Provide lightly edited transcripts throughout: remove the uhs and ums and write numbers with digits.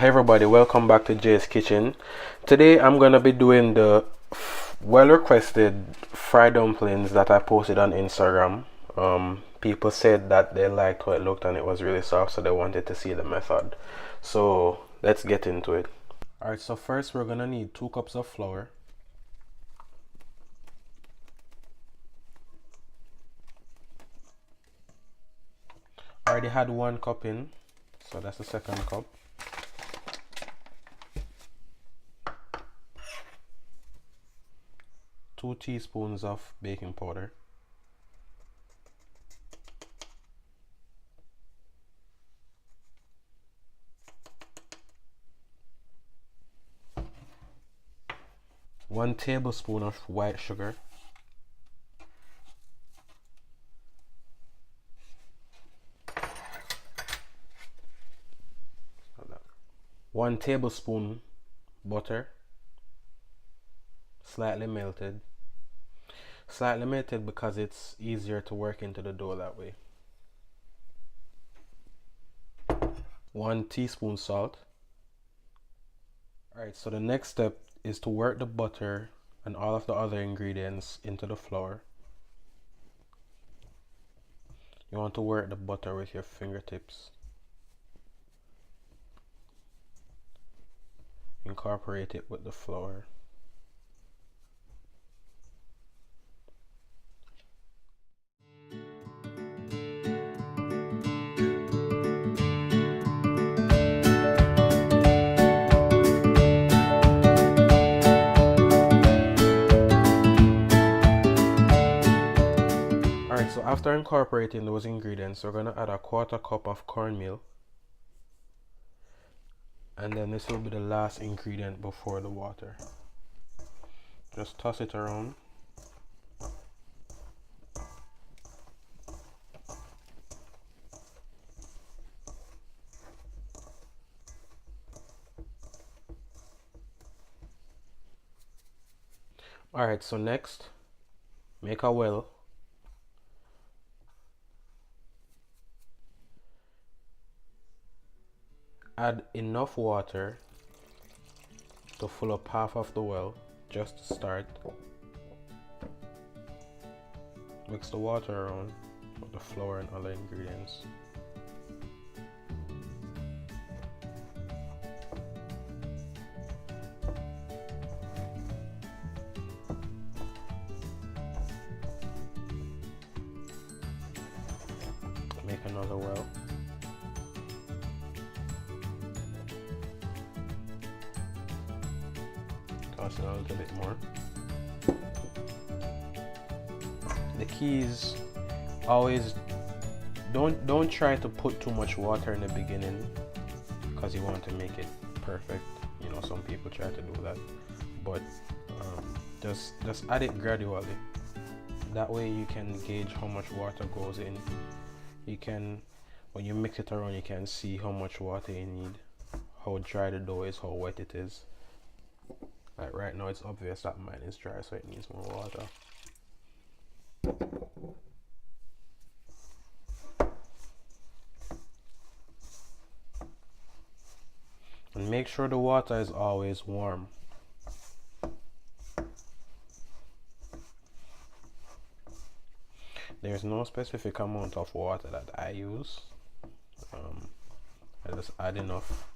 Hey everybody, welcome back to Jay's Kitchen. Today I'm gonna be doing the well requested fried dumplings that I posted on Instagram. People said that they liked how it looked and it was really soft, so they wanted to see the method. So let's get into it. Alright, so first we're gonna need 2 cups of flour. I already had 1 cup in, so that's the second cup. 2 teaspoons of baking powder. 1 tablespoon of white sugar. 1 tablespoon butter, slightly melted. Slightly melted because it's easier to work into the dough that way. 1 teaspoon salt. Alright, so the next step is to work the butter and all of the other ingredients into the flour. You want to work the butter with your fingertips. Incorporate it with the flour. Alright, so after incorporating those ingredients, we're going to add a 1/4 cup of cornmeal. And then this will be the last ingredient before the water. Just toss it around. Alright, so next, make a well. Add enough water to fill up half of the well, just to start. Mix the water around with the flour and other ingredients. Make another well. Toss it a little bit more. The key is always don't try to put too much water in the beginning because you want to make it perfect. You know, some people try to do that, but just add it gradually. That way you can gauge how much water goes in. You can, when you mix it around, you can see how much water you need, how dry the dough is, how wet it is. Like right now it's obvious that mine is dry, so it needs more water. And make sure the water is always warm. There's no specific amount of water that I use. I just add enough,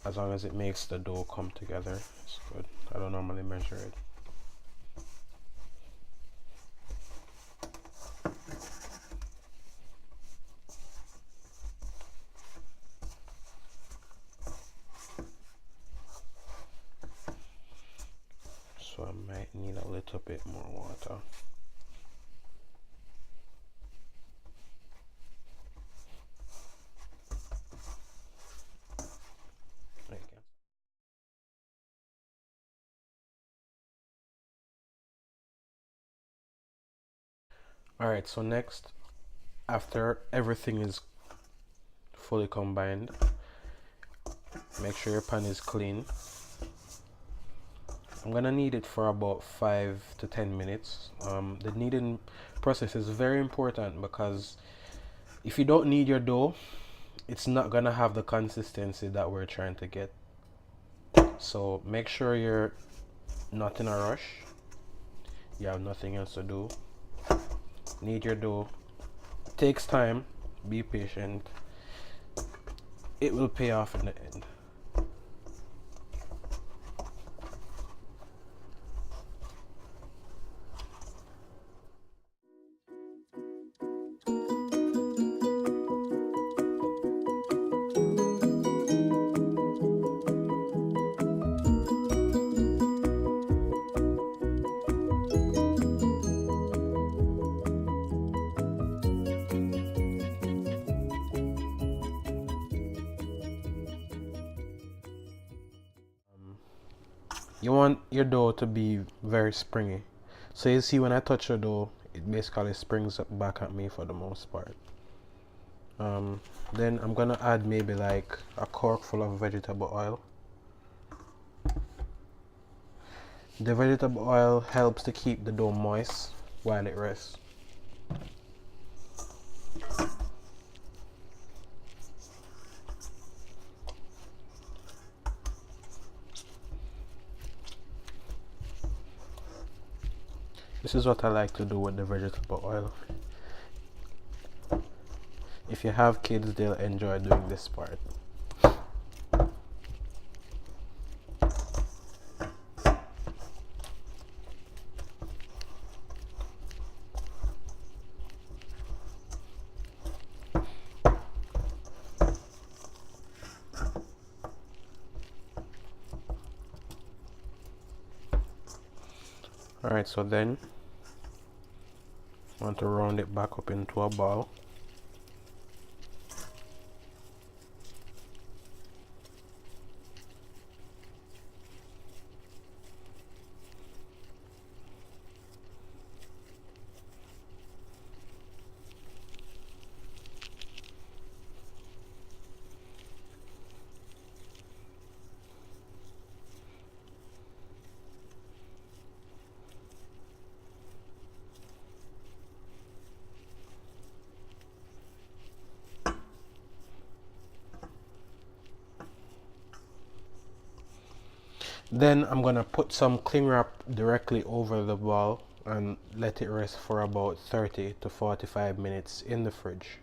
as long as it makes the dough come together. It's good. I don't normally measure it. So I might need a little bit more water. Alright, so next, after everything is fully combined, make sure your pan is clean. I'm gonna knead it for about 5 to 10 minutes. The kneading process is very important because if you don't knead your dough, it's not gonna have the consistency that we're trying to get. So make sure you're not in a rush. You have nothing else to do. Knead your dough. It takes time. Be patient. It will pay off in the end. You want your dough to be very springy. So you see when I touch your dough, it basically springs back at me for the most part. Then I'm gonna add maybe like a cork full of vegetable oil. The vegetable oil helps to keep the dough moist while it rests. This is what I like to do with the vegetable oil. If you have kids, they'll enjoy doing this part. Alright, so then I want to round it back up into a ball. Then I'm gonna put some cling wrap directly over the ball and let it rest for about 30 to 45 minutes in the fridge.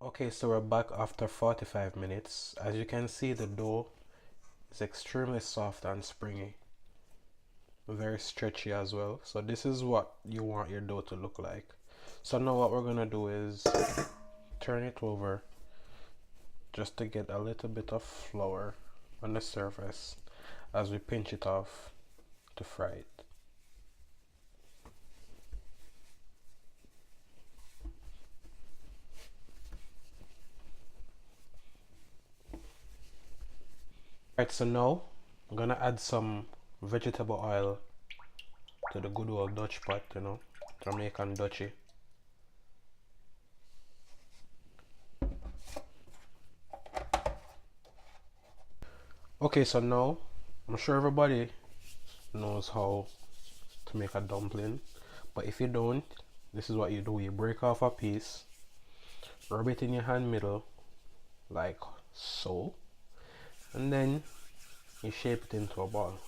Okay, so we're back after 45 minutes. As you can see, the dough is extremely soft and springy. Very stretchy as well. So this is what you want your dough to look like. So now what we're gonna do is turn it over just to get a little bit of flour on the surface as we pinch it off to fry it. Alright, so now I'm gonna add some vegetable oil to the good old Dutch pot, you know, Jamaican Dutchy. Okay, so now I'm sure everybody knows how to make a dumpling, but if you don't, this is what you do. You break off a piece, rub it in your hand middle like so, and then you shape it into a ball.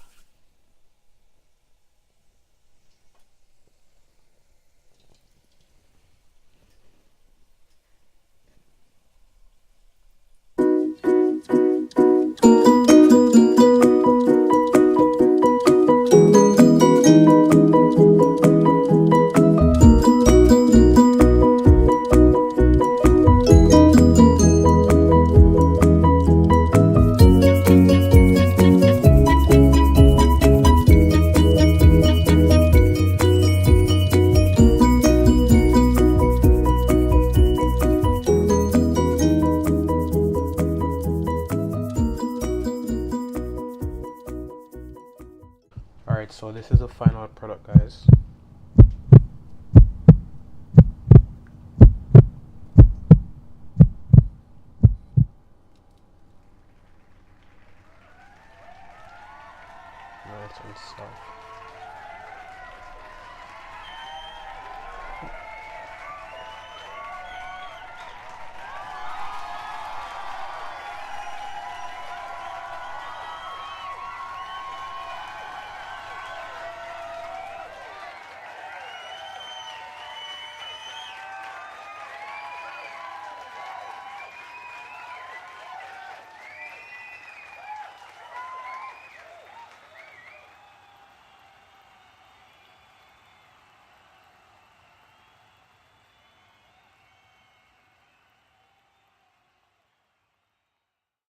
Alright, so this is the final product, guys.